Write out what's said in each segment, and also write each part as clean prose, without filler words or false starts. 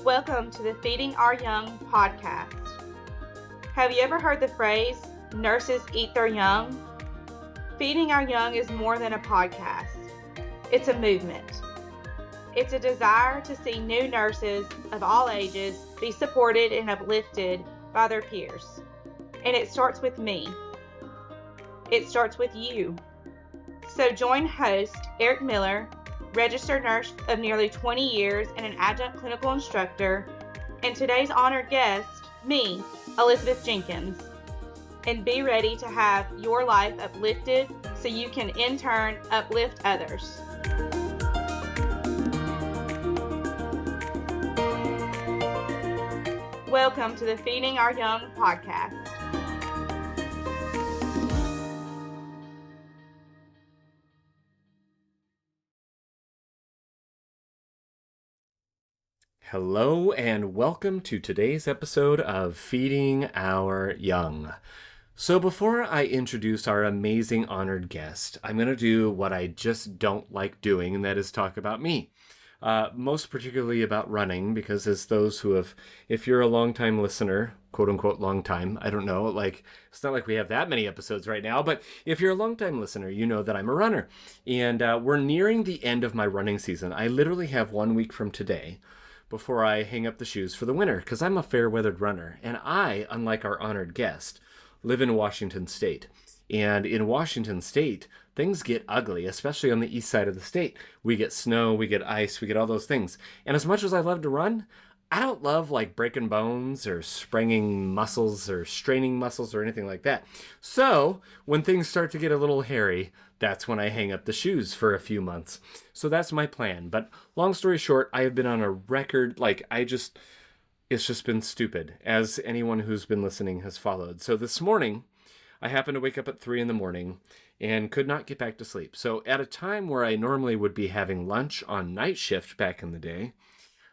Welcome to the Feeding Our Young podcast. Have you ever heard the phrase, nurses eat their young? Feeding Our Young is more than a podcast. It's a movement. It's a desire to see new nurses of all ages be supported and uplifted by their peers. And it starts with me. It starts with you. So join host Eric Miller, registered nurse of nearly 20 years and an adjunct clinical instructor, and today's honored guest, me, Elizabeth Jenkins, and be ready to have your life uplifted so you can in turn uplift others. Welcome to the Feeding Our Young podcast. Hello and welcome to today's episode of Feeding Our Young. So before I introduce our amazing honored guest, I'm going to do what I just don't like doing, and that is talk about me. Most particularly about running, because as those who have, if you're a longtime listener, quote unquote long time, I don't know, like, it's not like we have that many episodes right now, but if you're a longtime listener, you know that I'm a runner. And we're nearing the end of my running season. I literally have 1 week from today before I hang up the shoes for the winter, because I'm a fair-weathered runner. And I, unlike our honored guest, live in Washington State. And in Washington State, things get ugly, especially on the east side of the state. We get snow, we get ice, we get all those things. And as much as I love to run, I don't love like breaking bones or spraining muscles or straining muscles or anything like that. So when things start to get a little hairy, that's when I hang up the shoes for a few months. So that's my plan. But long story short, I have been on a record, it's just been stupid, as anyone who's been listening has followed. So this morning, I happened to wake up at 3 a.m. and could not get back to sleep. So at a time where I normally would be having lunch on night shift back in the day,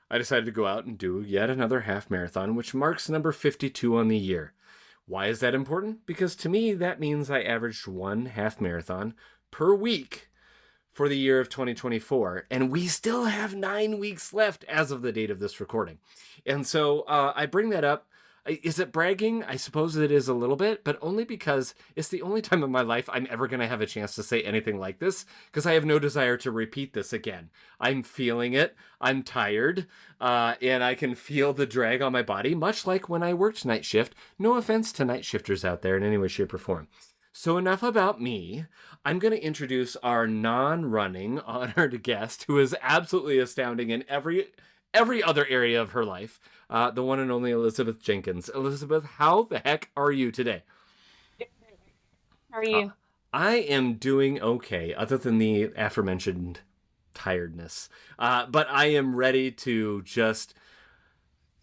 I decided to go out and do yet another half marathon, which marks number 52 on the year. Why is that important? Because to me, that means I averaged one half marathon per week for the year of 2024. And we still have 9 weeks left as of the date of this recording. And so I bring that up. Is it bragging? I suppose it is a little bit, but only because it's the only time in my life I'm ever going to have a chance to say anything like this, because I have no desire to repeat this again. I'm feeling it. I'm tired, and I can feel the drag on my body, much like when I worked night shift. No offense to night shifters out there in any way, shape, or form. So enough about me. I'm going to introduce our non-running honored guest, who is absolutely astounding in every other area of her life, the one and only Elizabeth Jenkins. Elizabeth, how the heck are you today? How are you? I am doing okay, other than the aforementioned tiredness. But I am ready to just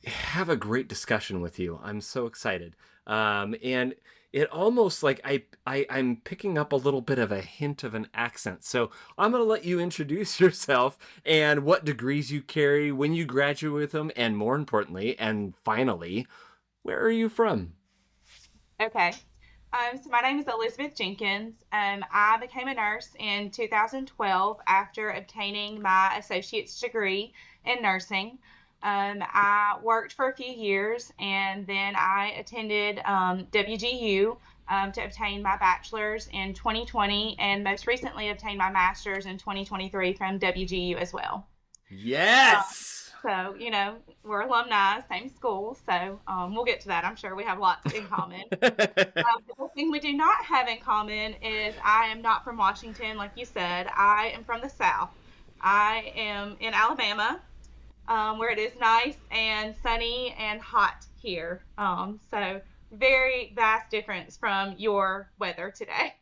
have a great discussion with you. I'm so excited. And it almost like I'm picking up a little bit of a hint of an accent. So I'm going to let you introduce yourself and what degrees you carry, when you graduate with them, and more importantly, and finally, where are you from? Okay. So my name is Elizabeth Jenkins. I became a nurse in 2012 after obtaining my associate's degree in nursing. I worked for a few years, and then I attended WGU to obtain my bachelor's in 2020, and most recently obtained my master's in 2023 from WGU as well. Yes! So, we're alumni, same school, so we'll get to that. I'm sure we have lots in common. The thing we do not have in common is I am not from Washington, like you said. I am from the South. I am in Alabama. Where it is nice and sunny and hot here. So very vast difference from your weather today.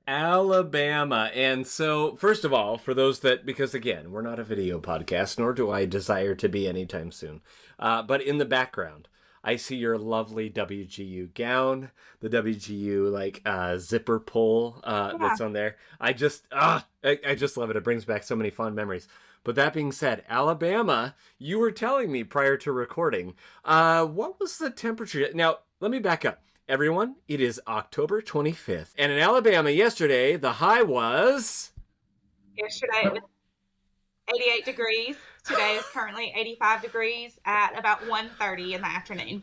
Alabama. And so, first of all, for those that, because again, we're not a video podcast, nor do I desire to be anytime soon. But in the background, I see your lovely WGU gown, the WGU zipper pull that's on there. I just love it. It brings back so many fond memories. But that being said, Alabama, you were telling me prior to recording, what was the temperature? Now, let me back up. Everyone, it is October 25th. And in Alabama yesterday, the high was... Yesterday it was 88 degrees. Today is currently 85 degrees at about 1:30 in the afternoon.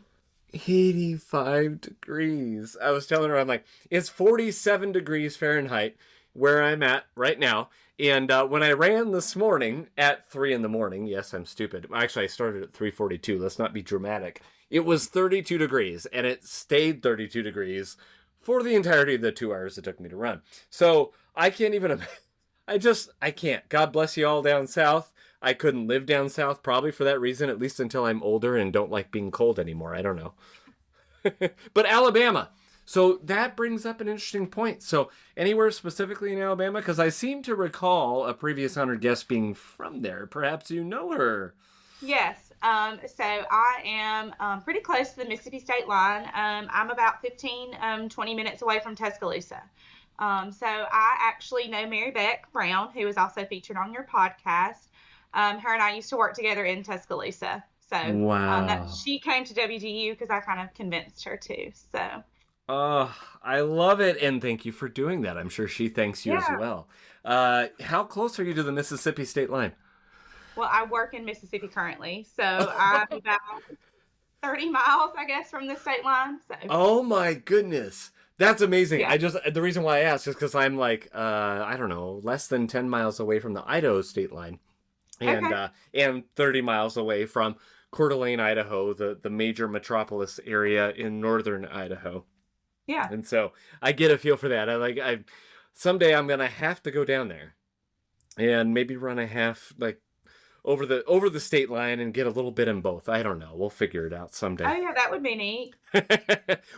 85 degrees. I was telling her, I'm like, it's 47 degrees Fahrenheit where I'm at right now. And when I ran this morning at 3 in the morning, yes, I'm stupid. Actually, I started at 3:42. Let's not be dramatic. It was 32 degrees, and it stayed 32 degrees for the entirety of the 2 hours it took me to run. So I can't even, I can't. God bless you all down south. I couldn't live down south probably for that reason, at least until I'm older and don't like being cold anymore. I don't know. But Alabama. So that brings up an interesting point. So anywhere specifically in Alabama? Because I seem to recall a previous honored guest being from there. Perhaps you know her. Yes. So I am pretty close to the Mississippi state line. I'm about 20 minutes away from Tuscaloosa. So I actually know Mary Beck Brown, who is also featured on your podcast. Her and I used to work together in Tuscaloosa. So Wow. she came to WGU because I kind of convinced her to. So Oh, I love it. And thank you for doing that. I'm sure she thanks you as yeah. well. How close are you to the Mississippi state line? Well, I work in Mississippi currently, so I'm about 30 miles, I guess, from the state line. So Oh my goodness. That's amazing. yeah. The reason why I asked is because I'm like, I don't know, less than 10 miles away from the Idaho state line Okay. and 30 miles away from Coeur d'Alene, Idaho, the major metropolis area in northern Idaho. Yeah. And so I get a feel for that. Someday I'm going to have to go down there and maybe run a half, like, over the state line and get a little bit in both. I don't know. We'll figure it out someday. Oh, yeah, that would be neat.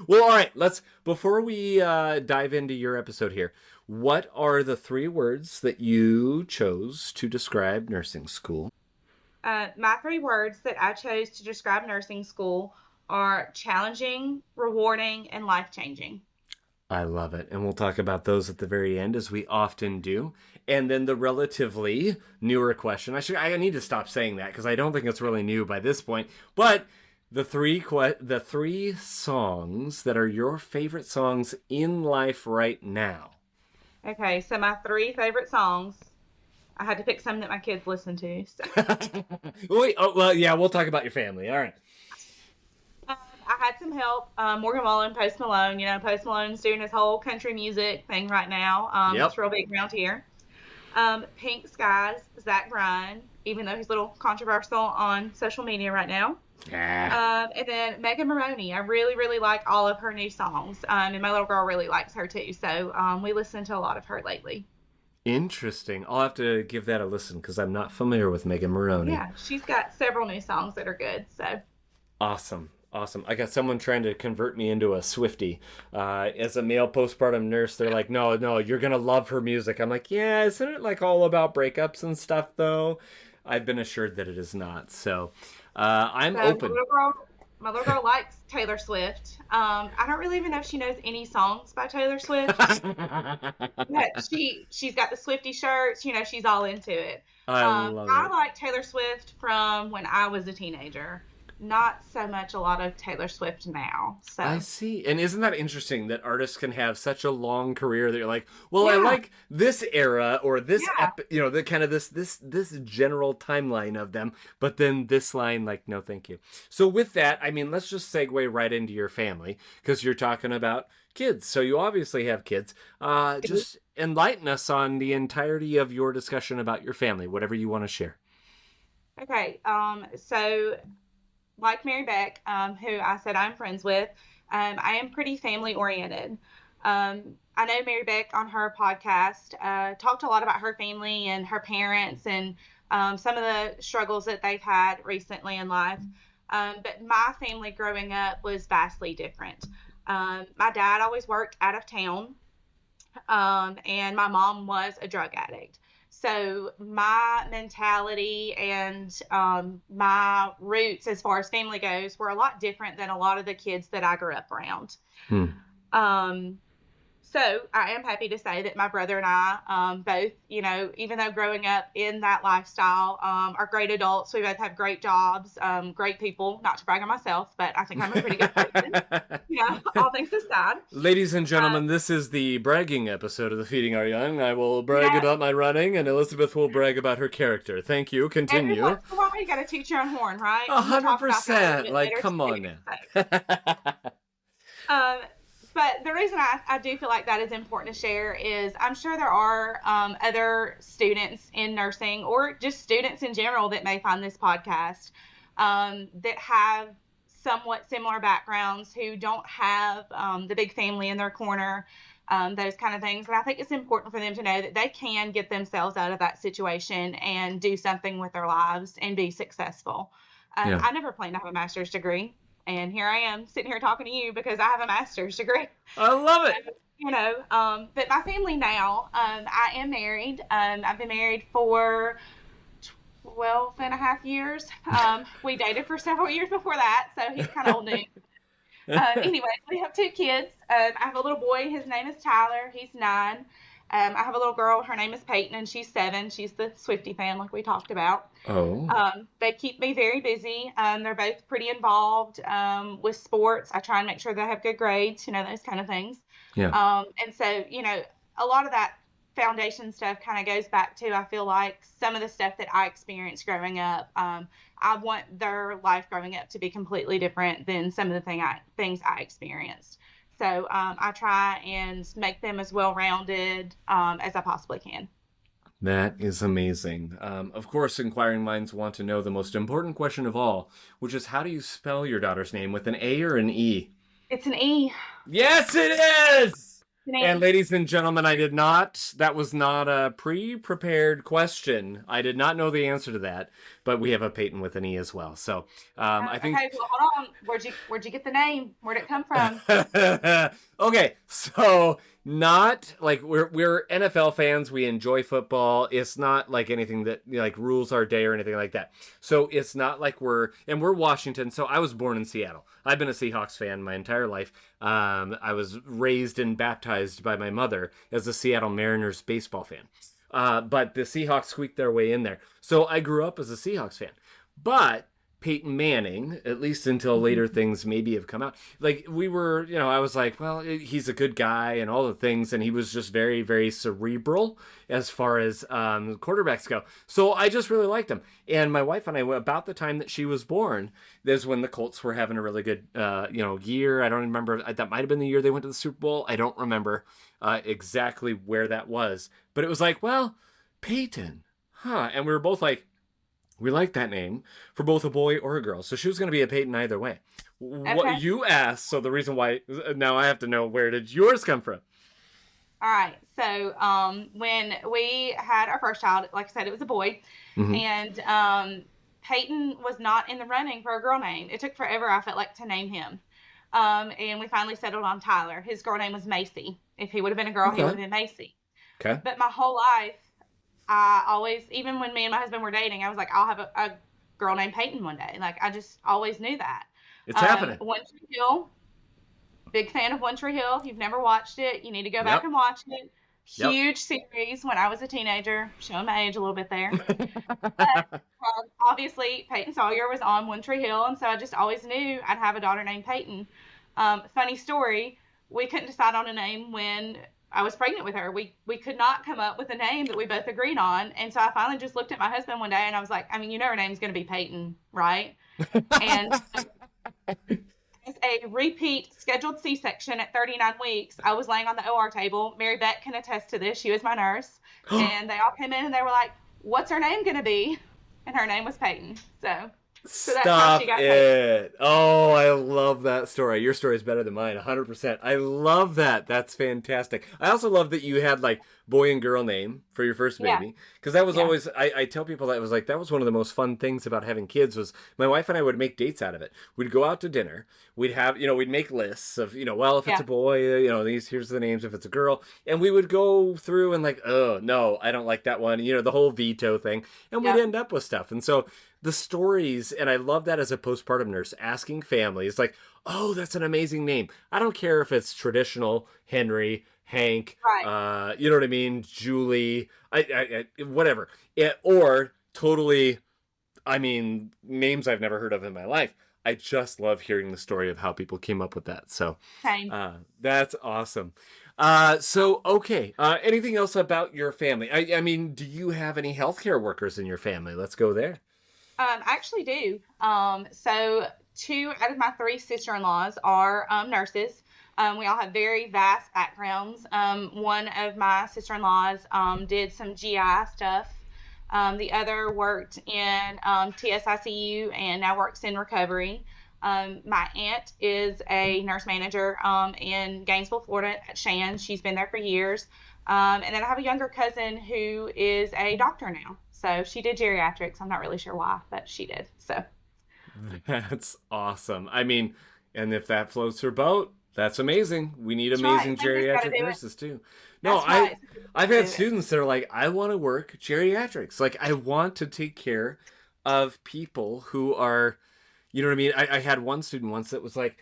Well, all right. Before we dive into your episode here, what are the 3 words that you chose to describe nursing school? My 3 words that I chose to describe nursing school are challenging, rewarding, and life-changing. I love it. And we'll talk about those at the very end, as we often do. And then the relatively newer question. I need to stop saying that because I don't think it's really new by this point. But the 3 songs that are your favorite songs in life right now. Okay, so my 3 favorite songs, I had to pick some that my kids listen to. So. Wait, oh, well, yeah, we'll talk about your family. All right. I had some help. Morgan Wallen, Post Malone. Post Malone's doing his whole country music thing right now. Yep. It's real big around here. Pink Skies, Zach Bryan, even though he's a little controversial on social media right now. And then Megan Maroney. I really, really like all of her new songs. And my little girl really likes her too. So we listen to a lot of her lately. Interesting. I'll have to give that a listen because I'm not familiar with Megan Maroney. Yeah, she's got several new songs that are good. So Awesome. I got someone trying to convert me into a Swiftie. As a male postpartum nurse, they're like, no, you're going to love her music. I'm like, yeah, isn't it like all about breakups and stuff, though? I've been assured that it is not. So I'm open. My little girl likes Taylor Swift. I don't really even know if she knows any songs by Taylor Swift. But she's got the Swiftie shirts. She's all into it. I love I it. like Taylor Swift from when I was a teenager. Not so much a lot of Taylor Swift now. So I see. And isn't that interesting that artists can have such a long career that you're like, well, yeah. I like this era or this, Yeah. the kind of this general timeline of them, but then this line, like, no, thank you. So with that, I mean, let's just segue right into your family because you're talking about kids. So you obviously have kids. Just enlighten us on the entirety of your discussion about your family, whatever you want to share. Okay. So like Mary Beck, who I said I'm friends with, I am pretty family oriented. I know Mary Beck on her podcast talked a lot about her family and her parents and some of the struggles that they've had recently in life. But my family growing up was vastly different. My dad always worked out of town, and my mom was a drug addict. So my mentality and my roots as far as family goes were a lot different than a lot of the kids that I grew up around. Hmm. So I am happy to say that my brother and I both, even though growing up in that lifestyle, are great adults. We both have great jobs, great people. Not to brag on myself, but I think I'm a pretty good person. All things aside. Ladies and Um, gentlemen, this is the bragging episode of the Feeding Our Young. I will brag yeah, about my running, and Elizabeth will brag about her character. Thank you. every Continue. once in a while you got to toot your own horn, right? A And we'll hundred talk about that a little percent. bit Like, later come on too. now. Um, but the reason I do feel like that is important to share is I'm sure there are other students in nursing or just students in general that may find this podcast that have somewhat similar backgrounds who don't have the big family in their corner, those kind of things. But I think it's important for them to know that they can get themselves out of that situation and do something with their lives and be successful. Yeah. I never planned to have a master's degree. And here I am sitting here talking to you because I have a master's degree. I love it. But my family now, I am married. I've been married for 12 and a half years. We dated for several years before that, so he's kind of old news. Anyway, we have 2 kids. I have a little boy. His name is Tyler. He's 9. I have a little girl. Her name is Peyton, and she's 7. She's the Swiftie fan, like we talked about. Oh. They keep me very busy. They're both pretty involved with sports. I try and make sure they have good grades, those kind of things. Yeah. And so, a lot of that foundation stuff kind of goes back to, I feel like, some of the stuff that I experienced growing up. I want their life growing up to be completely different than some of the things I experienced. So I try and make them as well-rounded as I possibly can. That is amazing. Of course, inquiring minds want to know the most important question of all, which is how do you spell your daughter's name, with an A or an E? It's an E. Yes, it is! And ladies and gentlemen, that was not a pre-prepared question. I did not know the answer to that, but we have a Peyton with an E as well. So I think. Okay, well, hold on. Where'd you get the name? Where'd it come from? Okay, so not like we're NFL fans. We enjoy football. It's not like anything that like rules our day or anything like that. So it's not like we're Washington. So I was born in Seattle. I've been a Seahawks fan my entire life. I was raised and baptized by my mother as a Seattle Mariners baseball fan. But the Seahawks squeaked their way in there. So I grew up as a Seahawks fan. But Peyton Manning, at least until later things maybe have come out. Like we were, I was like, well, he's a good guy and all the things. And he was just very, very cerebral as far as quarterbacks go. So I just really liked him. And my wife and I, about the time that she was born, is when the Colts were having a really good, year. I don't remember. That might have been the year they went to the Super Bowl. I don't remember exactly where that was. But it was like, well, Peyton, huh? And we were both like, we like that name for both a boy or a girl. So she was going to be a Peyton either way. Okay. What you asked, so the reason why, now I have to know, where did yours come from? All right. So when we had our first child, like I said, it was a boy. Mm-hmm. And Peyton was not in the running for a girl name. It took forever, I felt like, to name him. And we finally settled on Tyler. His girl name was Macy. If he would have been a girl, he would have been Macy. Okay. But my whole life, I always, even when me and my husband were dating, I was like, I'll have a girl named Peyton one day. Like, I just always knew that. It's happening. One Tree Hill, big fan of One Tree Hill. If you've never watched it, you need to go back and watch it. Huge series when I was a teenager. Showing my age a little bit there. But, obviously, Peyton Sawyer was on One Tree Hill, and so I just always knew I'd have a daughter named Peyton. Funny story, we couldn't decide on a name when I was pregnant with her. We could not come up with a name that we both agreed on. And so I finally just looked at my husband one day and I was like, her name's going to be Peyton, right? And as a repeat scheduled C-section at 39 weeks, I was laying on the OR table. Mary Beth can attest to this. She was my nurse. And they all came in and they were like, what's her name going to be? And her name was Peyton. So that's how she got it. Oh, I love that story. Your story is better than mine, 100%. I love that. That's fantastic. I also love that you had like boy and girl name for your first baby. Because that was always, I tell people that was like, that was one of the most fun things about having kids was my wife and I would make dates out of it. We'd go out to dinner. We'd have, we'd make lists of, well, if it's a boy, here's the names if it's a girl. And we would go through and like, oh, no, I don't like that one. The whole veto thing. And we'd end up with stuff. And so the stories, and I love that as a postpartum nurse, asking families like, oh, that's an amazing name. I don't care if it's traditional Henry, Hank, Right. you know what I mean? Julie, whatever. Or totally, I mean, names I've never heard of in my life. I just love hearing the story of how people came up with that. So Same. that's awesome. Okay. Anything else about your family? I mean, do you have any healthcare workers in your family? Let's go there. I actually do. So two out of my three sister-in-laws are nurses. We all have very vast backgrounds. One of my sister-in-laws did some GI stuff. The other worked in TSICU and now works in recovery. My aunt is a nurse manager in Gainesville, Florida at Shan. She's been there for years. And then I have a younger cousin who is a doctor now. So she did geriatrics. I'm not really sure why, but she did. So That's awesome. I mean, and if that floats her boat, that's amazing. We need that's amazing right. Somebody's got to geriatric do it. nurses too. No, That's right. I've Do had it. students that are like, I want to work geriatrics. Like, I want to take care of people who are, you know what I mean? I had one student once that was like,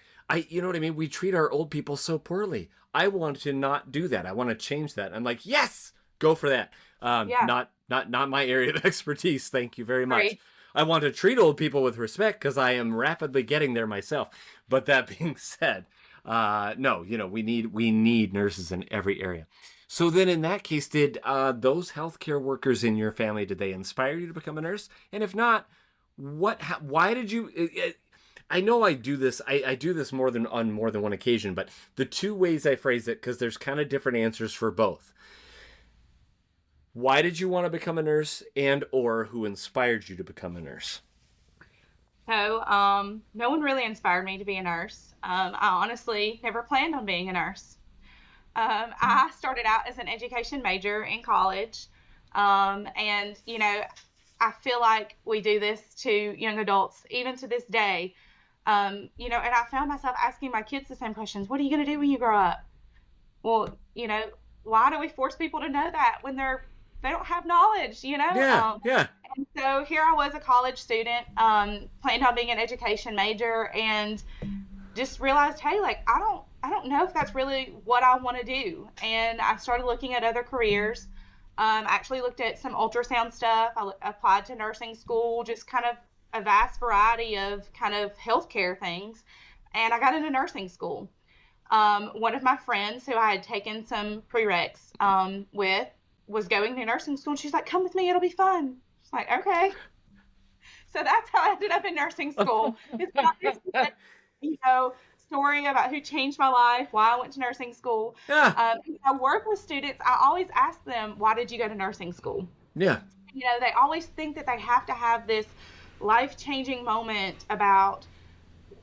you know what I mean? We treat our old people so poorly. I want to not do that. I want to change that. I'm like, yes, go for that. Yeah. Not my area of expertise. Thank you very much. Right. I want to treat old people with respect because I am rapidly getting there myself. But that being said, no, you know, we need nurses in every area. So then in that case, did those healthcare workers in your family, did they inspire you to become a nurse? And if not, why did you, I know I do this, I do this on more than one occasion, but the two ways I phrase it, because there's kind of different answers for both. Why did you want to become a nurse, and or who inspired you to become a nurse? So, no one really inspired me to be a nurse. I honestly never planned on being a nurse. I started out as an education major in college. And, you know, I feel like we do this to young adults, even to this day. You know, and I found myself asking my kids the same questions. What are you going to do when you grow up? Well, you know, why do we force people to know that when they don't have knowledge, you know? Yeah, yeah. And so here I was, a college student, planned on being an education major, and just realized, hey, like I don't know if that's really what I want to do. And I started looking at other careers. Actually looked at some ultrasound stuff. I applied to nursing school, just kind of a vast variety of kind of healthcare things. And I got into nursing school. One of my friends who I had taken some prereqs with was going to nursing school, and she's like, come with me, it'll be fun. It's like, okay. So that's how I ended up in nursing school. It's not this, you know, story about who changed my life, why I went to nursing school. Yeah, When I work with students, I always ask them, why did you go to nursing school? yeah. You know, they always think that they have to have this life-changing moment about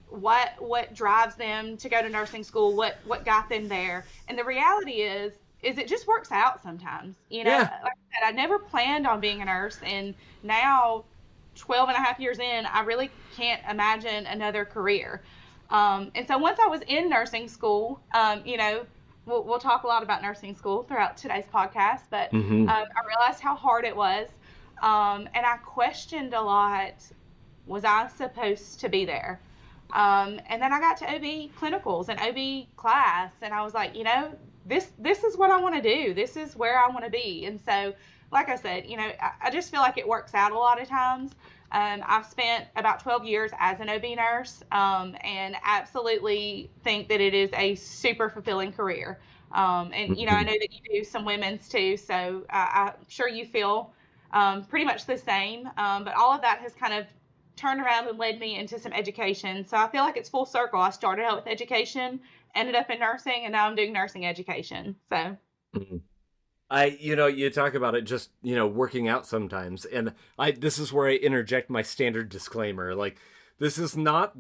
what drives them to go to nursing school, what got them there. And the reality is it just works out sometimes. You know, Yeah. like I said, I never planned on being a nurse, and now 12 and a half years in, I really can't imagine another career. And so once I was in nursing school, you know, we'll talk a lot about nursing school throughout today's podcast, but Mm-hmm. I realized how hard it was. And I questioned a lot, was I supposed to be there? And then I got to OB clinicals and OB class, and I was like, you know, this is what I want to do. This is where I want to be. And so, like I said, you know, I just feel like it works out a lot of times. I've spent about 12 years as an OB nurse, and absolutely think that it is a super fulfilling career. And, you know, I know that you do some women's too, so I'm sure you feel pretty much the same. But all of that has kind of turned around and led me into some education. So I feel like it's full circle. I started out with education, ended up in nursing, and now I'm doing nursing education. So. Mm-hmm. You know, you talk about it just, you know, working out sometimes. And this is where I interject my standard disclaimer. Like, this is not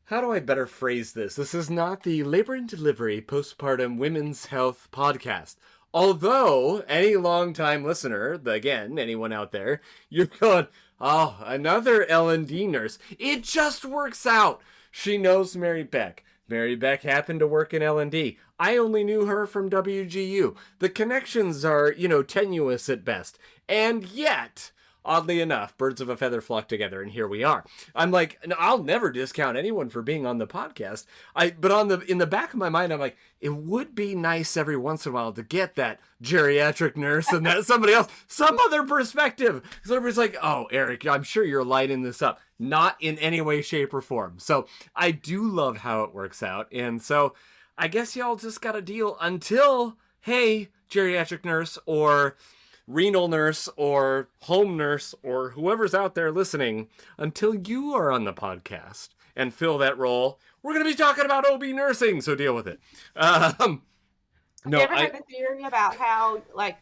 how do I better phrase this? This is not the labor and delivery postpartum women's health podcast. Although, any longtime listener, again, anyone out there, you're going, oh, another L&D nurse. It just works out. She knows Mary Beck. Mary Beck happened to work in L&D. I only knew her from WGU. The connections are, you know, tenuous at best. And yet, oddly enough, birds of a feather flock together, and here we are. I'm like, no, I'll never discount anyone for being on the podcast. But in the back of my mind, I'm like, it would be nice every once in a while to get that geriatric nurse and that somebody else, some other perspective. Because everybody's like, oh, Eric, I'm sure you're lighting this up. Not in any way, shape, or form. So I do love how it works out. And so I guess y'all just got to deal until, hey, geriatric nurse or renal nurse or home nurse or whoever's out there listening, until you are on the podcast and fill that role, we're going to be talking about OB nursing, so deal with it. No, you ever heard the theory about how, like,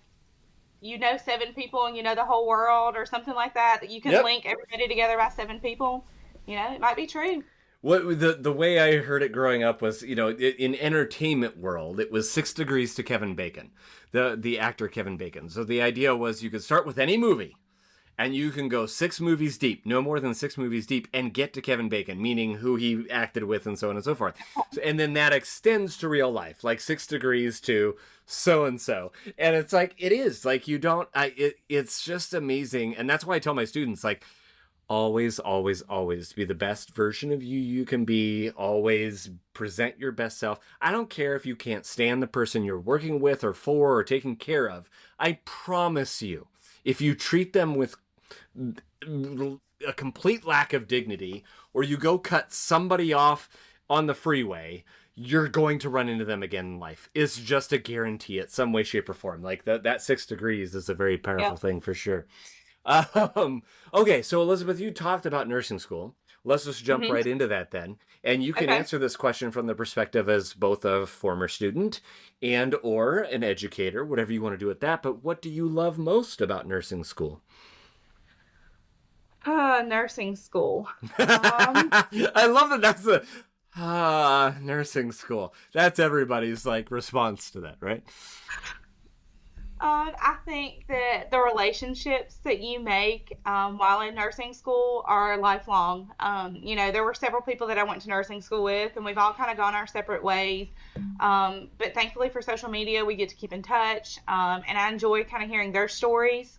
you know 7 people and you know the whole world or something like that, that you can link everybody together by 7 people? You know, it might be true. What the way I heard it growing up was, you know, in entertainment world, it was 6 degrees to Kevin Bacon, the actor Kevin Bacon. So the idea was you could start with any movie, and you can go 6 movies deep, no more than 6 movies deep, and get to Kevin Bacon, meaning who he acted with and so on and so forth. And then that extends to real life, like 6 degrees to so and so. And it's like, it is like, you don't, it's just amazing. And that's why I tell my students, like, always, always, always be the best version of you can be. Always present your best self. I don't care if you can't stand the person you're working with or for or taking care of. I promise you, if you treat them with a complete lack of dignity, or you go cut somebody off on the freeway, you're going to run into them again in life. It's just a guarantee at some way, shape, or form. Like that 6 degrees is a very powerful thing for sure. Okay, so Elizabeth, you talked about nursing school. Let's just jump right into that then. And you can answer this question from the perspective as both a former student and or an educator, whatever you want to do with that. But what do you love most about nursing school? Nursing school. I love that that's the nursing school. That's everybody's like response to that, right? I think that the relationships that you make while in nursing school are lifelong. You know, there were several people that I went to nursing school with, and we've all kind of gone our separate ways. But thankfully for social media, we get to keep in touch. And I enjoy kind of hearing their stories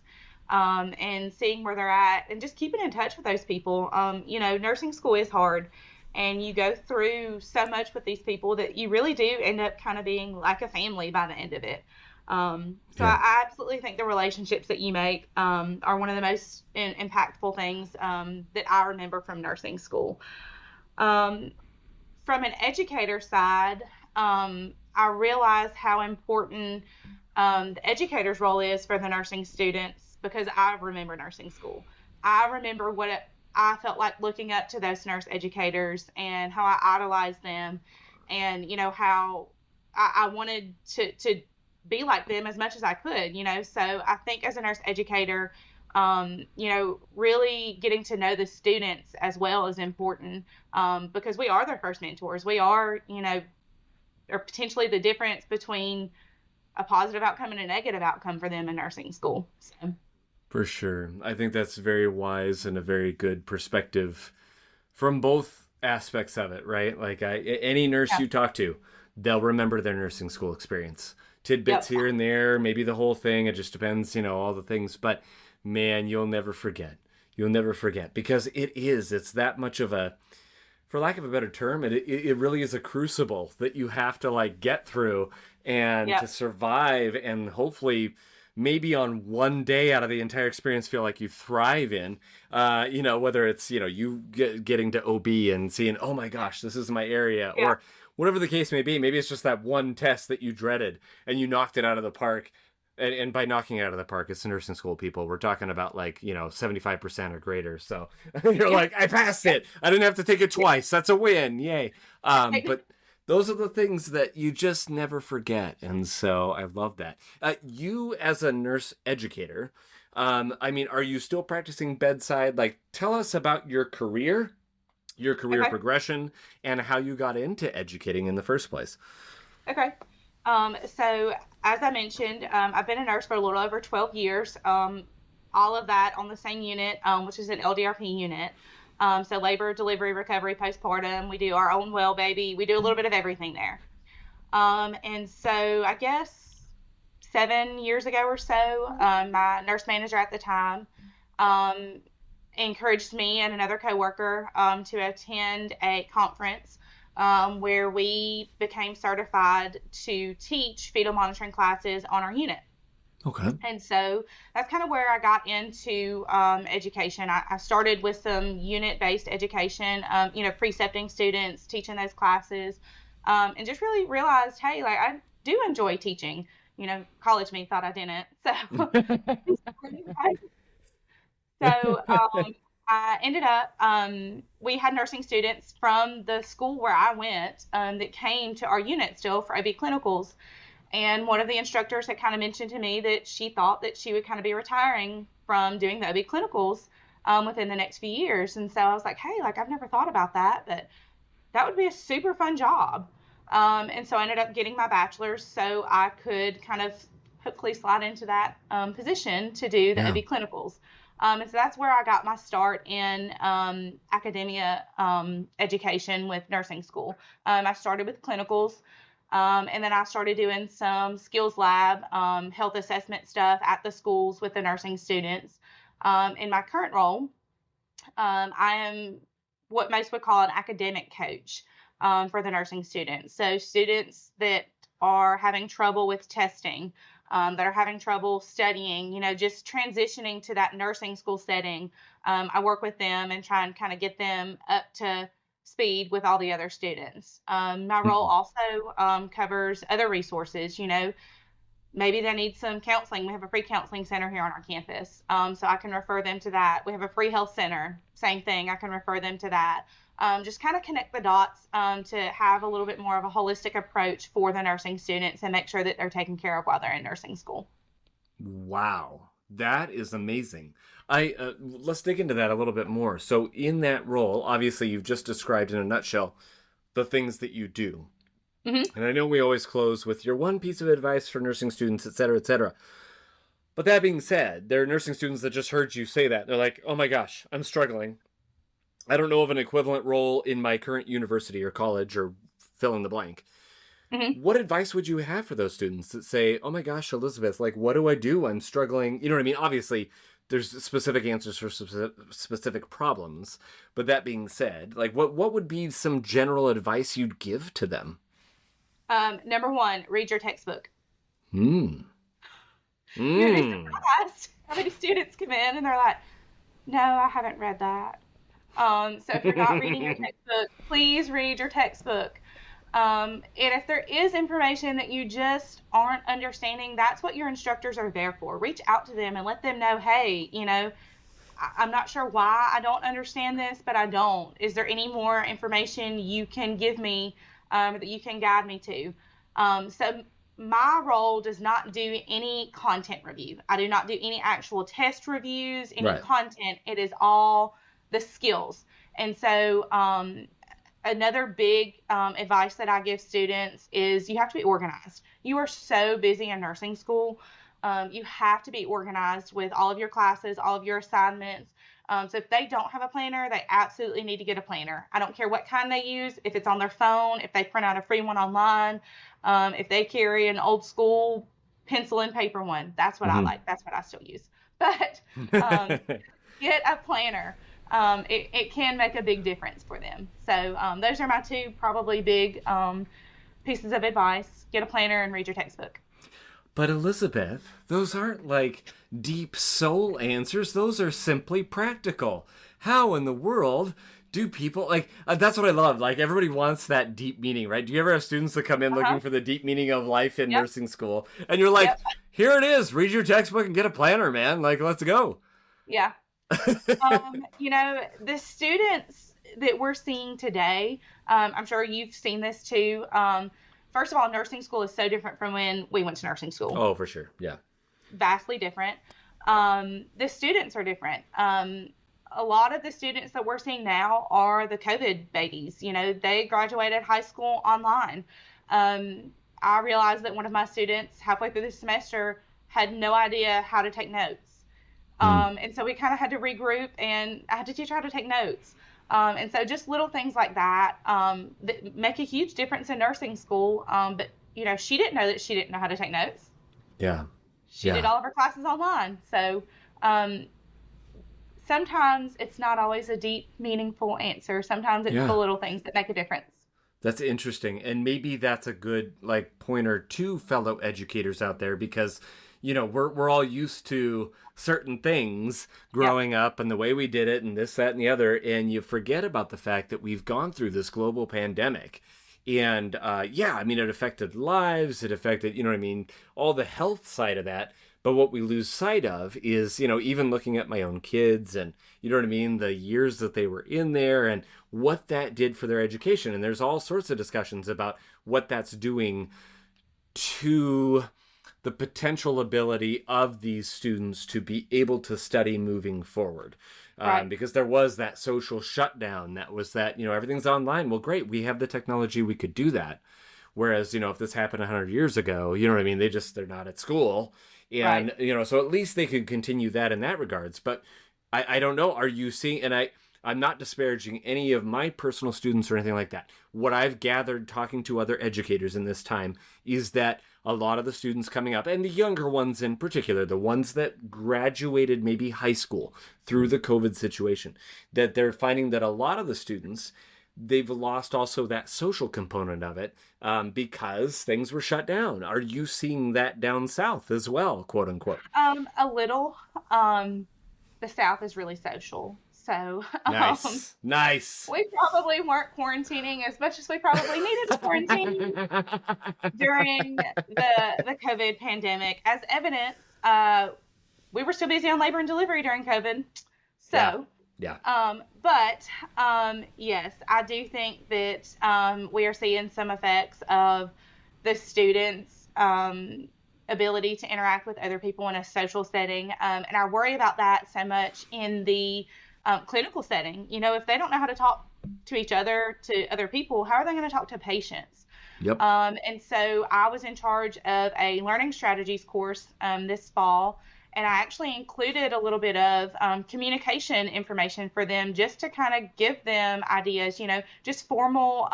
and seeing where they're at and just keeping in touch with those people. You know, nursing school is hard. And you go through so much with these people that you really do end up kind of being like a family by the end of it. I absolutely think the relationships that you make are one of the most impactful things that I remember from nursing school. From an educator side, I realize how important the educator's role is for the nursing students, because I remember nursing school. I remember what I felt like looking up to those nurse educators and how I idolized them, and, you know, how I wanted to be like them as much as I could, you know. So I think as a nurse educator, you know, really getting to know the students as well is important, because we are their first mentors. We are, you know, or potentially the difference between a positive outcome and a negative outcome for them in nursing school. So. For sure. I think that's very wise and a very good perspective from both aspects of it, right? Like any nurse you talk to, they'll remember their nursing school experience. Tidbits here and there, maybe the whole thing. It just depends, you know, all the things. But man, you'll never forget. You'll never forget, because it's that much of a, for lack of a better term, it really is a crucible that you have to like get through and to survive, and hopefully maybe on one day out of the entire experience feel like you thrive in, you know, whether it's, you know, you getting to OB and seeing, oh my gosh, this is my area, or whatever the case may be. Maybe it's just that one test that you dreaded and you knocked it out of the park. And by knocking it out of the park, it's nursing school people. We're talking about like, you know, 75% or greater. So you're like, I passed it. I didn't have to take it twice. That's a win. Yay. But those are the things that you just never forget. And so I love that. You as a nurse educator, I mean, are you still practicing bedside? Like, tell us about your career progression, and how you got into educating in the first place. Okay. So as I mentioned, I've been a nurse for a little over 12 years. All of that on the same unit, which is an LDRP unit. So labor, delivery, recovery, postpartum. We do our own well baby. We do a little bit of everything there. And so I guess 7 years ago or so, my nurse manager at the time um, encouraged me and another coworker to attend a conference where we became certified to teach fetal monitoring classes on our unit. Okay. And so that's kind of where I got into education. I started with some unit-based education, precepting students, teaching those classes, and just really realized, hey, like I do enjoy teaching. College me thought I didn't. So I ended up, we had nursing students from the school where I went that came to our unit still for OB clinicals. And one of the instructors had kind of mentioned to me that she thought that she would kind of be retiring from doing the OB clinicals within the next few years. And so I was like, hey, like I've never thought about that, but that would be a super fun job. And so I ended up getting my bachelor's so I could kind of hopefully slide into that position to do the OB clinicals. And so that's where I got my start in academia education with nursing school. I started with clinicals. And then I started doing some skills lab, health assessment stuff at the schools with the nursing students. In my current role, I am what most would call an academic coach for the nursing students. So students that are having trouble with testing, that are having trouble studying, just transitioning to that nursing school setting. I work with them and try and kind of get them up to speed with all the other students. My role also covers other resources. Maybe they need some counseling. We have a free counseling center here on our campus, so I can refer them to that. We have a free health center, same thing. I can refer them to that. Just kind of connect the dots to have a little bit more of a holistic approach for the nursing students and make sure that they're taken care of while they're in nursing school. Wow, that is amazing. Let's dig into that a little bit more. So in that role, obviously you've just described in a nutshell the things that you do. Mm-hmm. And I know we always close with your one piece of advice for nursing students, et cetera, et cetera. But that being said, there are nursing students that just heard you say that. They're like, oh my gosh, I'm struggling. I don't know of an equivalent role in my current university or college or fill in the blank. Mm-hmm. What advice would you have for those students that say, oh my gosh, Elizabeth, like, what do I do? I'm struggling. You know what I mean? Obviously, there's specific answers for specific problems. But that being said, like, what would be some general advice you'd give to them? Number one, read your textbook. You'd be surprised how many students come in and they're like, no, I haven't read that. So if you're not reading your textbook, please read your textbook. And if there is information that you just aren't understanding, that's what your instructors are there for. Reach out to them and let them know, hey, I'm not sure why I don't understand this, but I don't. Is there any more information you can give me that you can guide me to? So my role does not do any content review. I do not do any actual test reviews, any content. It is all the skills. And so another big advice that I give students is you have to be organized. You are so busy in nursing school. You have to be organized with all of your classes, all of your assignments. So if they don't have a planner, they absolutely need to get a planner. I don't care what kind they use, if it's on their phone, if they print out a free one online, if they carry an old school pencil and paper one. That's what I like. That's what I still use. But get a planner. It can make a big difference for them. So those are my two probably big pieces of advice. Get a planner and read your textbook. But Elizabeth, those aren't like deep soul answers. Those are simply practical. How in the world do people like that's what I love. Like everybody wants that deep meaning, right? Do you ever have students that come in looking for the deep meaning of life in nursing school? And you're like, here it is. Read your textbook and get a planner, man. Like, let's go. Yeah. The students that we're seeing today, I'm sure you've seen this too. First of all, nursing school is so different from when we went to nursing school. Oh, for sure. Yeah. Vastly different. The students are different. A lot of the students that we're seeing now are the COVID babies. They graduated high school online. I realized that one of my students halfway through the semester had no idea how to take notes. And so we kind of had to regroup and I had to teach her how to take notes. And so just little things like that, that make a huge difference in nursing school. But, she didn't know that she didn't know how to take notes. Yeah. She did all of her classes online. So sometimes it's not always a deep, meaningful answer. Sometimes it's the Yeah. little things that make a difference. That's interesting. And maybe that's a good like pointer to fellow educators out there because we're all used to certain things Yep. growing up and the way we did it and this, that, and the other, and you forget about the fact that we've gone through this global pandemic. And yeah, I mean, it affected lives, it affected, you know what I mean, all the health side of that. But what we lose sight of is, even looking at my own kids and, you know what I mean, the years that they were in there and what that did for their education. And there's all sorts of discussions about what that's doing to the potential ability of these students to be able to study moving forward. Right. Because there was that social shutdown. That was that, everything's online. Well, great. We have the technology. We could do that. Whereas, if this happened 100 years ago, you know what I mean? They're not at school. And, Right. so at least they could continue that in that regards. But I don't know. Are you seeing, and I'm not disparaging any of my personal students or anything like that. What I've gathered talking to other educators in this time is that a lot of the students coming up, and the younger ones in particular, the ones that graduated maybe high school through the COVID situation, that they're finding that a lot of the students, they've lost also that social component of it because things were shut down. Are you seeing that down south as well, quote unquote? A little. The South is really social. So, Nice. Nice. we probably weren't quarantining as much as we probably needed to quarantine during the COVID pandemic. As evidence, we were still busy on labor and delivery during COVID. Yeah. So, Yeah. but yes, I do think that we are seeing some effects of the students' ability to interact with other people in a social setting. And I worry about that so much in the clinical setting. If they don't know how to talk to each other, to other people, how are they going to talk to patients? Yep. And so I was in charge of a learning strategies course this fall, and I actually included a little bit of communication information for them just to kind of give them ideas, just formal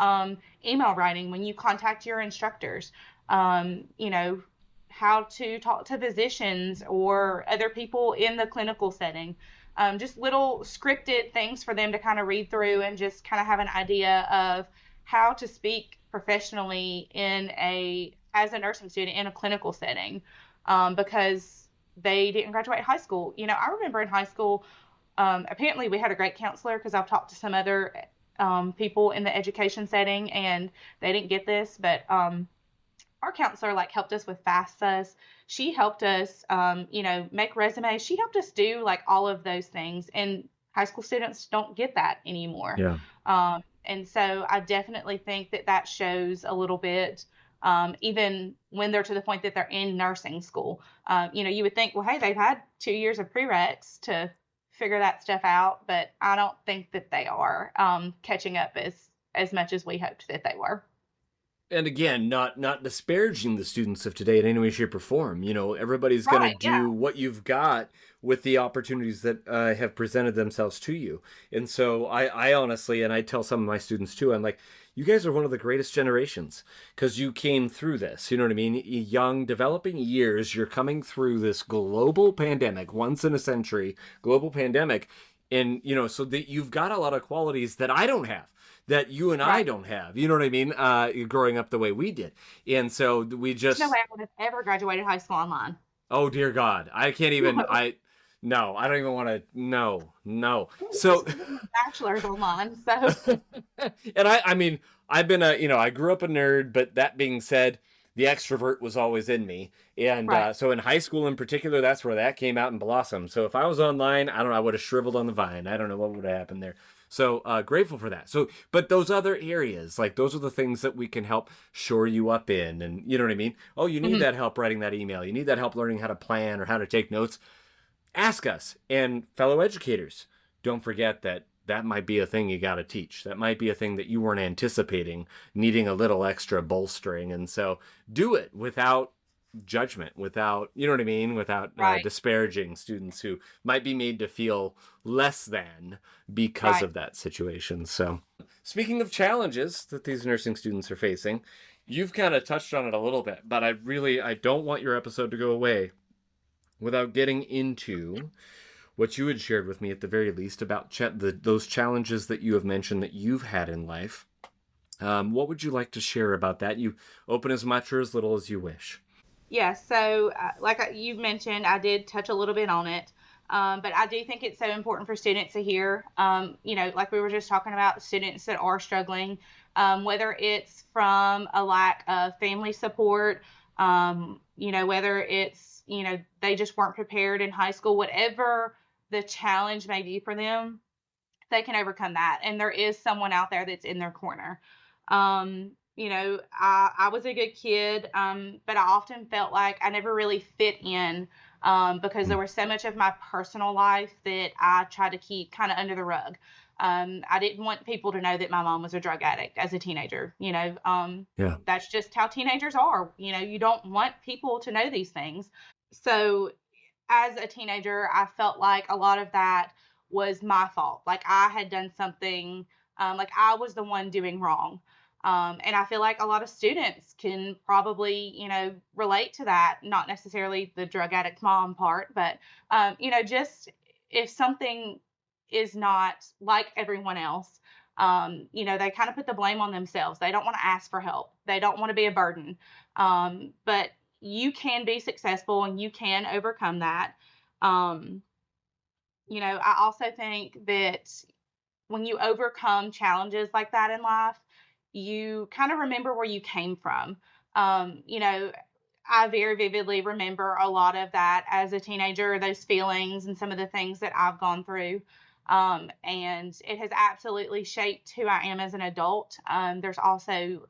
email writing when you contact your instructors, how to talk to physicians or other people in the clinical setting. Just little scripted things for them to kind of read through and just kind of have an idea of how to speak professionally as a nursing student in a clinical setting, because they didn't graduate high school. I remember in high school, apparently we had a great counselor, because I've talked to some other people in the education setting and they didn't get this, but our counselor helped us with FAFSAs. She helped us, make resumes. She helped us do all of those things. And high school students don't get that anymore. Yeah. And so I definitely think that shows a little bit, even when they're to the point that they're in nursing school. You would think, well, hey, they've had 2 years of prereqs to figure that stuff out, but I don't think that they are catching up as much as we hoped that they were. And again, not disparaging the students of today in any way, shape, or form. Everybody's going to Right, do yeah. what you've got with the opportunities that have presented themselves to you. And so I honestly, and I tell some of my students too, I'm like, you guys are one of the greatest generations because you came through this. You know what I mean? Young, developing years, you're coming through this global pandemic, once in a century global pandemic. And, so that you've got a lot of qualities that I don't have, that you and I Right. don't have. You know what I mean? Growing up the way we did. And so we There's just, no way I would have ever graduated high school online. oh dear God, I can't even, no, I don't even want to, no. So, Bachelor's online, so and I mean, I've been I grew up a nerd, but that being said, the extrovert was always in me. And right. so in high school in particular, that's where that came out and blossomed. So if I was online, I don't know, I would have shriveled on the vine. I don't know what would have happened there. So grateful for that. So, but those other areas, those are the things that we can help shore you up in. And you know what I mean? Oh, you need Mhm. that help writing that email. You need that help learning how to plan or how to take notes. Ask us. And fellow educators, don't forget that might be a thing you got to teach. That might be a thing that you weren't anticipating, needing a little extra bolstering. And so do it without judgment, without, you know what I mean, without Right. disparaging students who might be made to feel less than because Right. of that situation. So speaking of challenges that these nursing students are facing, you've kind of touched on it a little bit, but I don't want your episode to go away without getting into what you had shared with me at the very least about those challenges that you have mentioned that you've had in life. What would you like to share about that? You open as much or as little as you wish. Yeah, so you mentioned, I did touch a little bit on it, but I do think it's so important for students to hear, like we were just talking about, students that are struggling, whether it's from a lack of family support, whether it's, they just weren't prepared in high school, whatever the challenge may be for them, they can overcome that. And there is someone out there that's in their corner. I was a good kid, but I often felt like I never really fit in, because there was so much of my personal life that I tried to keep kind of under the rug. I didn't want people to know that my mom was a drug addict as a teenager. Yeah. That's just how teenagers are. You don't want people to know these things. So as a teenager, I felt like a lot of that was my fault. Like I had done something, like I was the one doing wrong. And I feel like a lot of students can probably, relate to that, not necessarily the drug addict mom part, but, just if something is not like everyone else, they kind of put the blame on themselves. They don't want to ask for help. They don't want to be a burden. But you can be successful and you can overcome that. I also think that when you overcome challenges like that in life, you kind of remember where you came from. I very vividly remember a lot of that as a teenager, those feelings and some of the things that I've gone through. And it has absolutely shaped who I am as an adult. There's also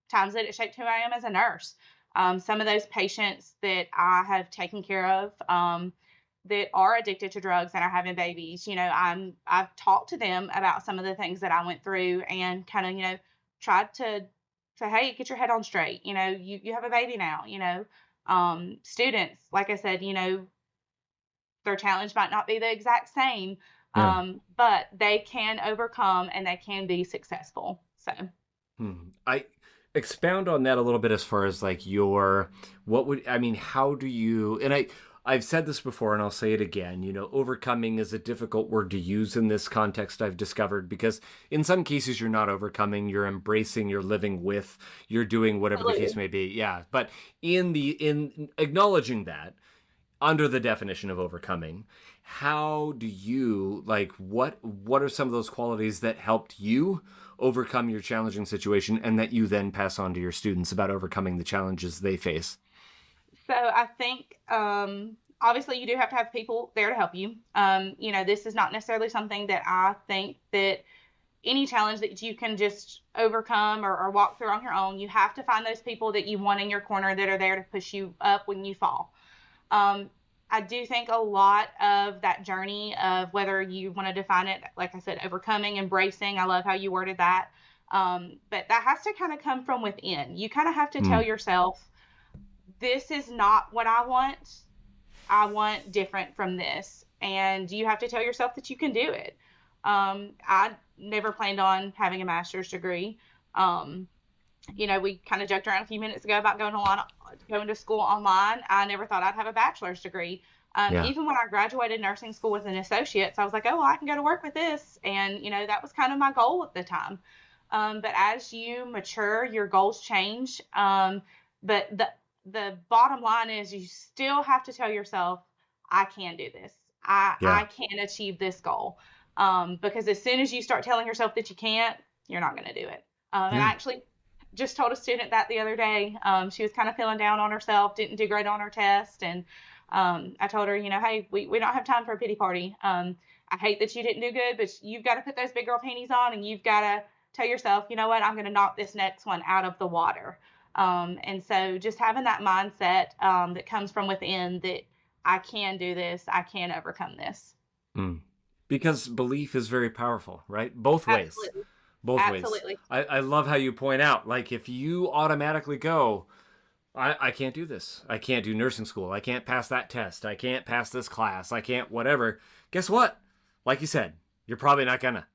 times that it shaped who I am as a nurse. Some of those patients that I have taken care of, that are addicted to drugs and are having babies, I've talked to them about some of the things that I went through and kind of, tried to say, hey, get your head on straight. You have a baby now, students, like I said, their challenge might not be the exact same, but they can overcome and they can be successful. So I expound on that a little bit as far as like how do you, and I've said this before and I'll say it again, overcoming is a difficult word to use in this context, I've discovered, because in some cases you're not overcoming, you're embracing, you're living with, you're doing whatever the case may be. Yeah. But in acknowledging that, under the definition of overcoming, how do you, what are some of those qualities that helped you overcome your challenging situation and that you then pass on to your students about overcoming the challenges they face? So I think, obviously you do have to have people there to help you. This is not necessarily something that I think that any challenge that you can just overcome or walk through on your own. You have to find those people that you want in your corner that are there to push you up when you fall. I do think a lot of that journey of whether you want to define it, like I said, overcoming, embracing, I love how you worded that. But that has to kind of come from within. You kind of have to tell yourself, this is not what I want. I want different from this. And you have to tell yourself that you can do it. I never planned on having a master's degree. We kind of joked around a few minutes ago about going to school online. I never thought I'd have a bachelor's degree. Even when I graduated nursing school with an associate's, I was like, oh, I can go to work with this. And, that was kind of my goal at the time. But as you mature, your goals change. But the bottom line is you still have to tell yourself, I can do this. I can achieve this goal. Because as soon as you start telling yourself that you can't, you're not going to do it. And I actually just told a student that the other day. She was kind of feeling down on herself, didn't do great on her test. And I told her, hey, we don't have time for a pity party. I hate that you didn't do good, but you've got to put those big girl panties on and you've got to tell yourself, you know what, I'm going to knock this next one out of the water. And so just having that mindset that comes from within that I can do this, I can overcome this. Because belief is very powerful, right? Both ways. Absolutely. Both Absolutely. ways. I love how you point out, if you automatically go, I can't do this. I can't do nursing school. I can't pass that test. I can't pass this class. I can't whatever. Guess what? Like you said, you're probably not gonna.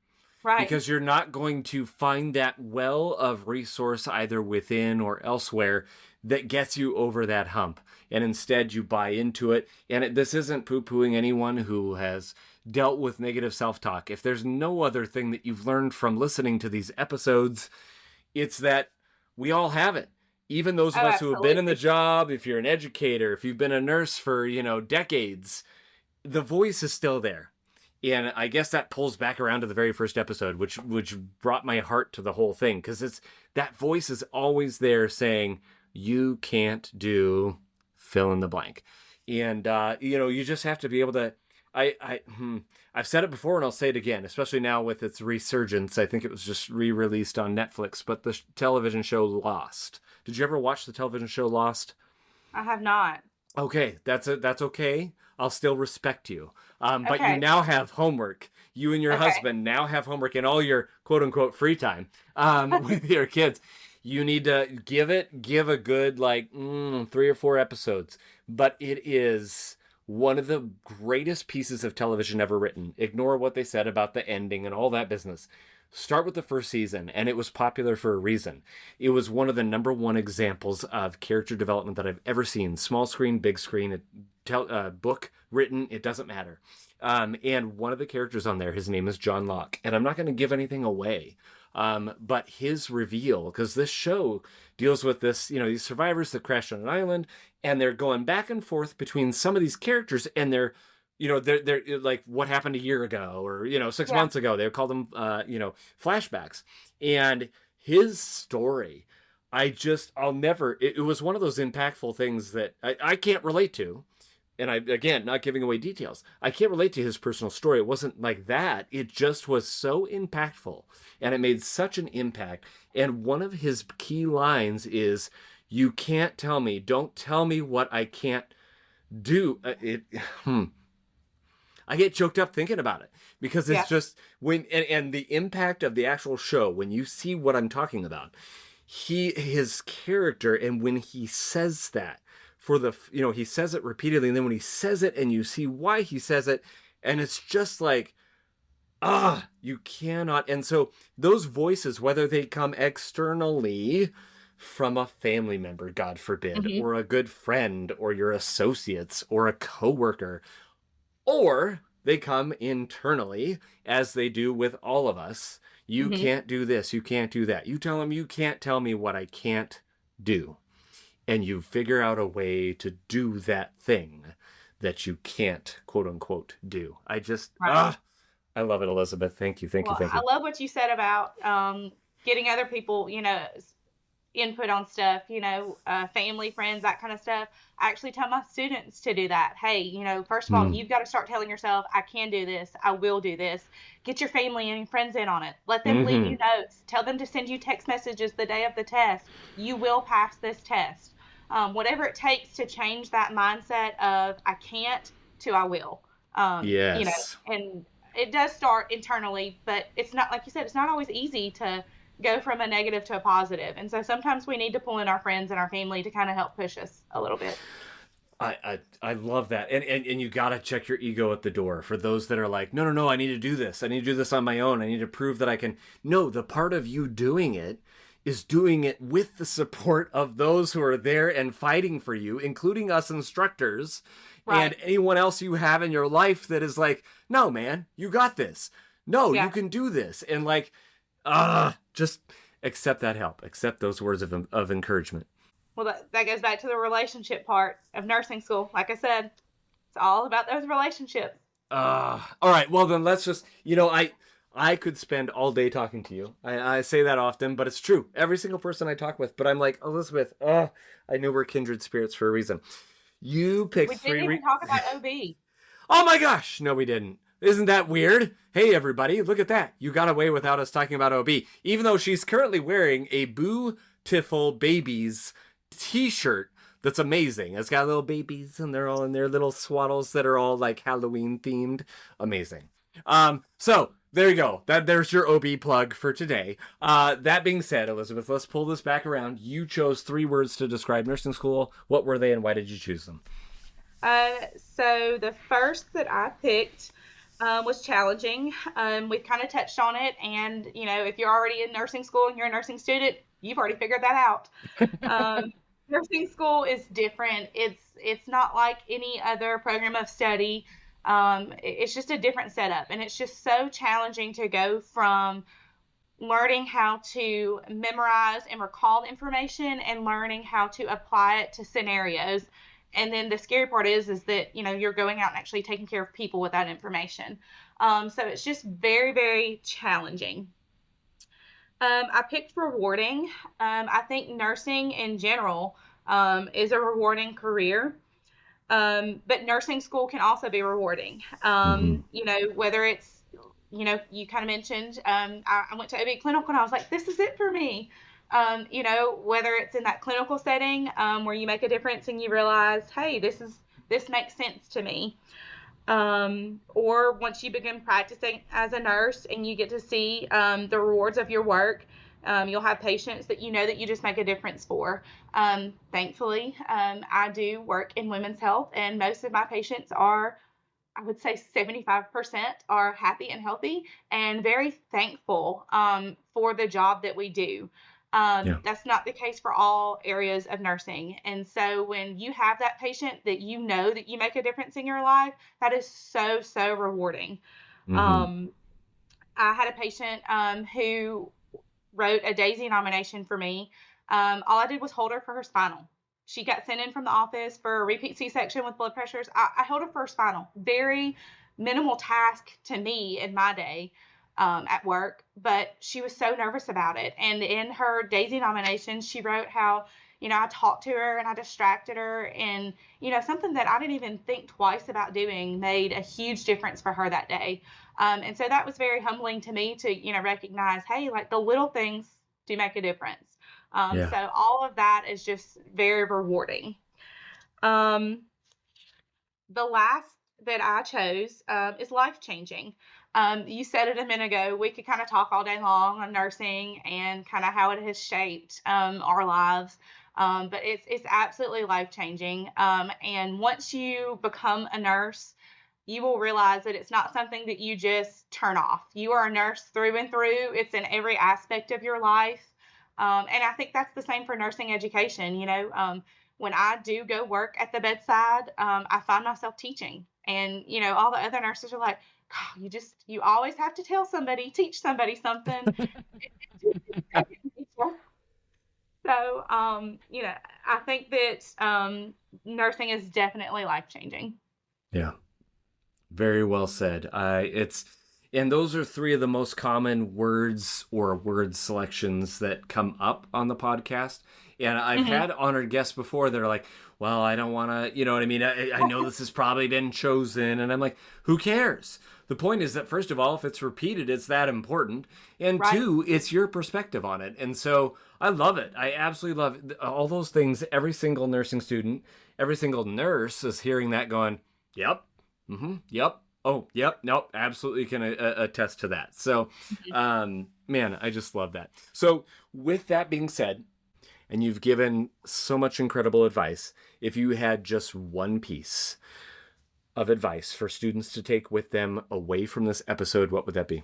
Right. Because you're not going to find that well of resource either within or elsewhere that gets you over that hump. And instead you buy into it. And this isn't poo-pooing anyone who has dealt with negative self-talk. If there's no other thing that you've learned from listening to these episodes, it's that we all have it. Even those of us who have been in the job, if you're an educator, if you've been a nurse for, decades, the voice is still there. And I guess that pulls back around to the very first episode, which brought my heart to the whole thing. Because that voice is always there saying, you can't do fill in the blank. And, you just have to be able to, I've said it before and I'll say it again, especially now with its resurgence. I think it was just re-released on Netflix, but the television show Lost. Did you ever watch the television show Lost? I have not. Okay, that's okay. I'll still respect you. But you now have homework. You and your husband now have homework in all your quote-unquote free time with your kids. You need to give a good 3 or 4 episodes. But it is one of the greatest pieces of television ever written. Ignore what they said about the ending and all that business. Start with the first season, and it was popular for a reason. It was one of the number one examples of character development that I've ever seen. Small screen, big screen, book written, it doesn't matter. And one of the characters on there, his name is John Locke. And I'm not going to give anything away. But his reveal, because this show deals with this, these survivors that crashed on an island, and they're going back and forth between some of these characters, and they're like what happened a year ago or 6 months ago. They call them flashbacks. And his story, I'll never, it was one of those impactful things that I can't relate to. And again, not giving away details, I can't relate to his personal story. It wasn't like that. It just was so impactful, and it made such an impact. And one of his key lines is, you can't tell me, don't tell me what I can't do. I get choked up thinking about it, because it's just and the impact of the actual show, when you see what I'm talking about, his character, and when he says that he says it repeatedly, and then when he says it and you see why he says it, and it's just like, you cannot. And so those voices, whether they come externally from a family member, God forbid, or a good friend, or your associates, or a coworker, or they come internally, as they do with all of us. You can't do this, you can't do that. You tell them, you can't tell me what I can't do. And you figure out a way to do that thing that you can't, quote unquote, do. I love it, Elizabeth. Thank you. I love what you said about getting other people, input on stuff, family, friends, that kind of stuff. I actually tell my students to do that. Hey, first of all, you've got to start telling yourself, I can do this. I will do this. Get your family and your friends in on it. Let them leave you notes. Tell them to send you text messages the day of the test. You will pass this test. Whatever it takes to change that mindset of I can't to I will. Yes. And it does start internally, but it's not, like you said, it's not always easy to go from a negative to a positive. And so sometimes we need to pull in our friends and our family to kind of help push us a little bit. I love that. And you got to check your ego at the door for those that are like, no, I need to do this. I need to do this on my own. I need to prove that I can. No, the part of you doing it is doing it with the support of those who are there and fighting for you, including us instructors, and anyone else you have in your life that is like, no, man, you got this. No, you can do this. And just accept that help. Accept those words of encouragement. Well, that goes back to the relationship part of nursing school. Like I said, it's all about those relationships. All right. Well, then let's just, I could spend all day talking to you. I say that often, but it's true. Every single person I talk with. But I'm like, Elizabeth, I knew we're kindred spirits for a reason. You picked we didn't even talk about OB. Oh my gosh. No, we didn't. Isn't that weird? Hey, everybody, look at that. You got away without us talking about OB. Even though she's currently wearing a Bootiful Babies t-shirt that's amazing. It's got little babies, and they're all in their little swaddles that are all like Halloween themed. Amazing. So there you go. There's your OB plug for today. That being said, Elizabeth, let's pull this back around. You chose 3 words to describe nursing school. What were they, and why did you choose them? So the first that I picked was challenging. We've kind of touched on it, and if you're already in nursing school and you're a nursing student, you've already figured that out. Nursing school is different. It's not like any other program of study. It's just a different setup, and it's just so challenging to go from learning how to memorize and recall information and learning how to apply it to scenarios. And then the scary part is that you're going out and actually taking care of people with that information. So it's just very, very challenging. I picked rewarding. I think nursing in general is a rewarding career. But nursing school can also be rewarding. Hmm. Whether it's, you kind of mentioned, I went to OB clinical and I was like, this is it for me. Whether it's in that clinical setting where you make a difference and you realize, hey, this makes sense to me. Or once you begin practicing as a nurse and you get to see the rewards of your work, you'll have patients that that you just make a difference for. Thankfully, I do work in women's health, and most of my patients are, I would say 75% are happy and healthy and very thankful for the job that we do. Yeah. That's not the case for all areas of nursing. And so when you have that patient that that you make a difference in your life, that is so, so rewarding. Hmm. Um, I had a patient who wrote a Daisy nomination for me. All I did was hold her for her spinal. She got sent in from the office for a repeat C-section with blood pressures. I held her for her spinal. Very minimal task to me in my day at work, but she was so nervous about it. And in her Daisy nomination, she wrote how, I talked to her and I distracted her. And, something that I didn't even think twice about doing made a huge difference for her that day. And so that was very humbling to me to, recognize, hey, like the little things do make a difference. Yeah. So all of that is just very rewarding. Um, the last that I chose is life changing. You said it a minute ago. We could kind of talk all day long on nursing and kind of how it has shaped our lives. But it's absolutely life changing. And once you become a nurse, you will realize that it's not something that you just turn off. You are a nurse through and through. It's in every aspect of your life. And I think that's the same for nursing education. When I do go work at the bedside, I find myself teaching. And, all the other nurses are like, God, you always have to tell somebody, teach somebody something. So, I think that nursing is definitely life changing. Yeah. Very well said. And those are three of the most common words or word selections that come up on the podcast. And I've Hmm. had honored guests before that are like, well, I don't want to, you know what I mean? I know this has probably been chosen. And I'm like, who cares? The point is that, first of all, if it's repeated, it's that important. And Right. two, it's your perspective on it. And so I love it. I absolutely love it. All those things. Every single nursing student, every single nurse is hearing that going, yep, yep. Oh, yep. Nope. Absolutely can attest to that. So, man, I just love that. So, with that being said, and you've given so much incredible advice, if you had just one piece of advice for students to take with them away from this episode, what would that be?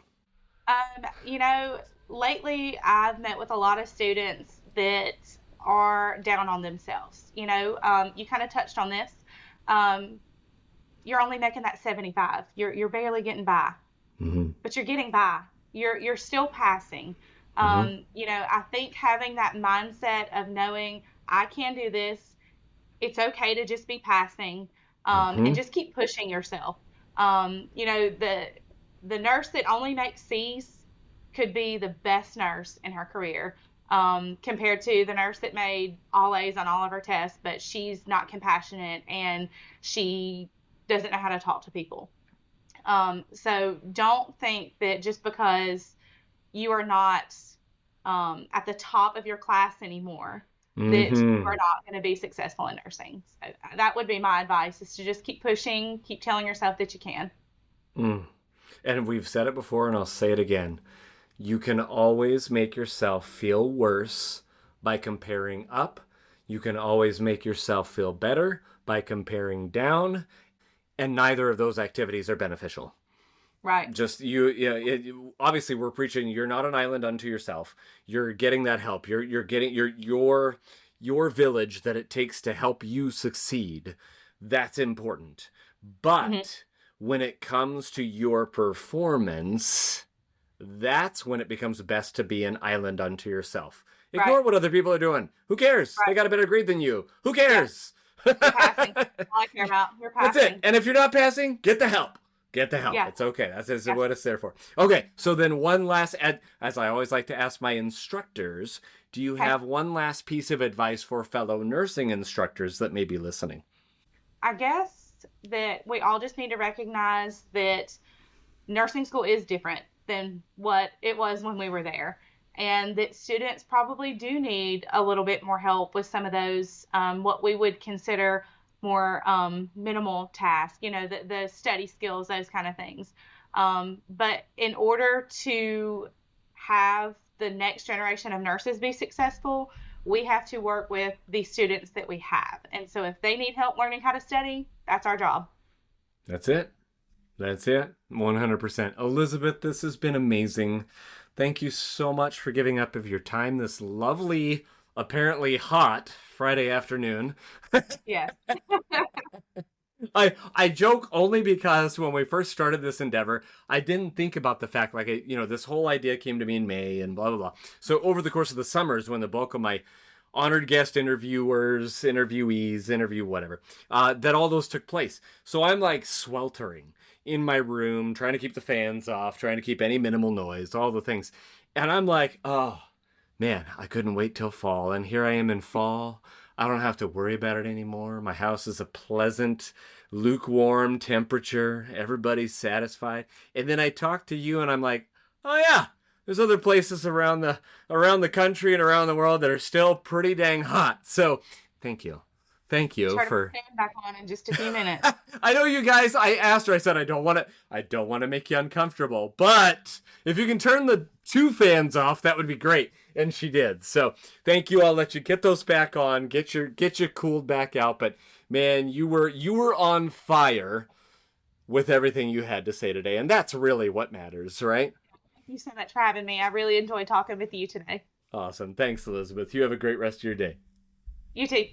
Lately I've met with a lot of students that are down on themselves. You kind of touched on this. Um, you're only making that 75. You're barely getting by, Mm-hmm. but you're getting by. You're still passing. Mm-hmm. I think having that mindset of knowing I can do this, it's okay to just be passing, and Mm-hmm. just keep pushing yourself. The nurse that only makes C's could be the best nurse in her career. Compared to the nurse that made all A's on all of her tests, but she's not compassionate and she doesn't know how to talk to people. So don't think that just because you are not at the top of your class anymore, that you Mm-hmm. are not going to be successful in nursing. So that would be my advice: is to just keep pushing, keep telling yourself that you can. Mm. And we've said it before, and I'll say it again. You can always make yourself feel worse by comparing up. You can always make yourself feel better by comparing down. And neither of those activities are beneficial. Right. Just you, yeah. Obviously, we're preaching. You're not an island unto yourself. You're getting that help. You're getting. your village that it takes to help you succeed, that's important. But when it comes to your performance, that's when it becomes best to be an island unto yourself. Ignore what other people are doing. Who cares? They got a better grade than you. Who cares? You're passing. All I care about. You're passing. That's it. And if you're not passing, get the help. Get the help. Yeah. It's okay. That's what it's there for. Okay. So then one last, as I always like to ask my instructors, do you have one last piece of advice for fellow nursing instructors that may be listening? I guess that we all just need to recognize that nursing school is different than what it was when we were there. And that students probably do need a little bit more help with some of those, what we would consider more minimal tasks, the study skills, those kind of things. But in order to have the next generation of nurses be successful, we have to work with the students that we have. And so if they need help learning how to study, that's our job. That's it. 100%. Elizabeth, this has been amazing. Thank you so much for giving up of your time this lovely, apparently hot Friday afternoon. Yes. I joke only because when we first started this endeavor, I didn't think about the fact, this whole idea came to me in May and blah, blah, blah. So over the course of the summers, when the bulk of my honored guest interviewees, whatever, that all those took place. So I'm like sweltering in my room, trying to keep the fans off, trying to keep any minimal noise, all the things. And I'm like, oh, man, I couldn't wait till fall. And here I am in fall. I don't have to worry about it anymore. My house is a pleasant, lukewarm temperature. Everybody's satisfied. And then I talk to you and I'm like, oh yeah, there's other places around the country and around the world that are still pretty dang hot. So thank you. Thank you for stand back on in just a few minutes. I know you guys, I asked her, I said, I don't want to make you uncomfortable, but if you can turn the 2 fans off, that would be great. And she did. So thank you. I'll let you get those back on, get your cooled back out. But man, you were on fire with everything you had to say today. And that's really what matters, right? Thank you so much for having me. I really enjoyed talking with you today. Awesome. Thanks, Elizabeth. You have a great rest of your day. You too.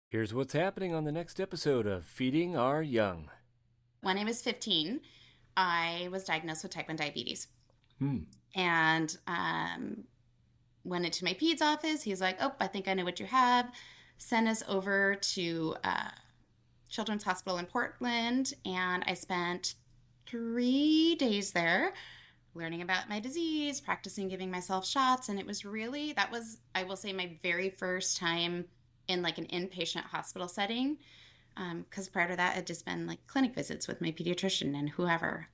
Here's what's happening on the next episode of Feeding Our Young. When I was 15, I was diagnosed with type 1 diabetes. And went into my peds office. He's like, oh, I think I know what you have. Sent us over to Children's Hospital in Portland. And I spent 3 days there learning about my disease, practicing giving myself shots. And it was really, that was, I will say, my very first time in like an inpatient hospital setting, because prior to that, it had just been like clinic visits with my pediatrician and whoever.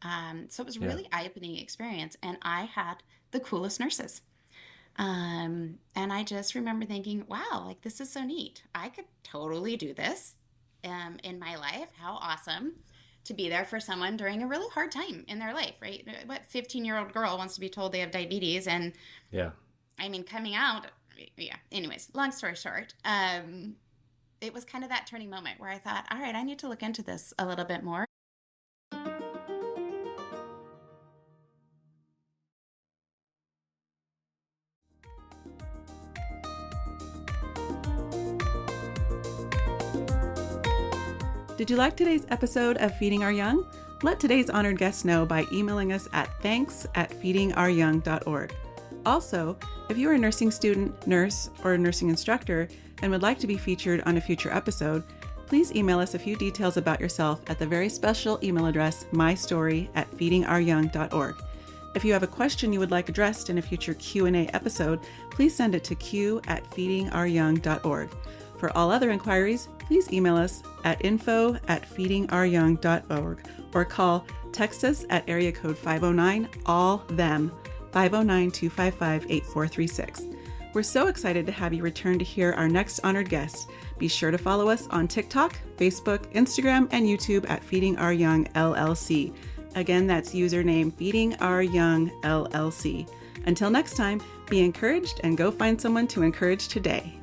So it was really eye-opening experience, and I had the coolest nurses. And I just remember thinking, wow, like this is so neat. I could totally do this in my life. How awesome to be there for someone during a really hard time in their life, right? What 15-year-old girl wants to be told they have diabetes? And I mean, coming out, anyways, long story short, it was kind of that turning moment where I thought, all right, I need to look into this a little bit more. Did you like today's episode of Feeding Our Young? Let today's honored guests know by emailing us at thanks@feedingouryoung.org. Also, if you are a nursing student, nurse, or a nursing instructor and would like to be featured on a future episode, please email us a few details about yourself at the very special email address mystory@feedingouryoung.org. If you have a question you would like addressed in a future Q&A episode, please send it to q@feedingouryoung.org. For all other inquiries, please email us at info@feedingouryoung.org or text us at area code 509 all them 509-255-8436. We're so excited to have you return to hear our next honored guest. Be sure to follow us on TikTok, Facebook, Instagram, and YouTube at Feeding Our Young LLC. Again, that's username Feeding Our Young LLC. Until next time, be encouraged and go find someone to encourage today.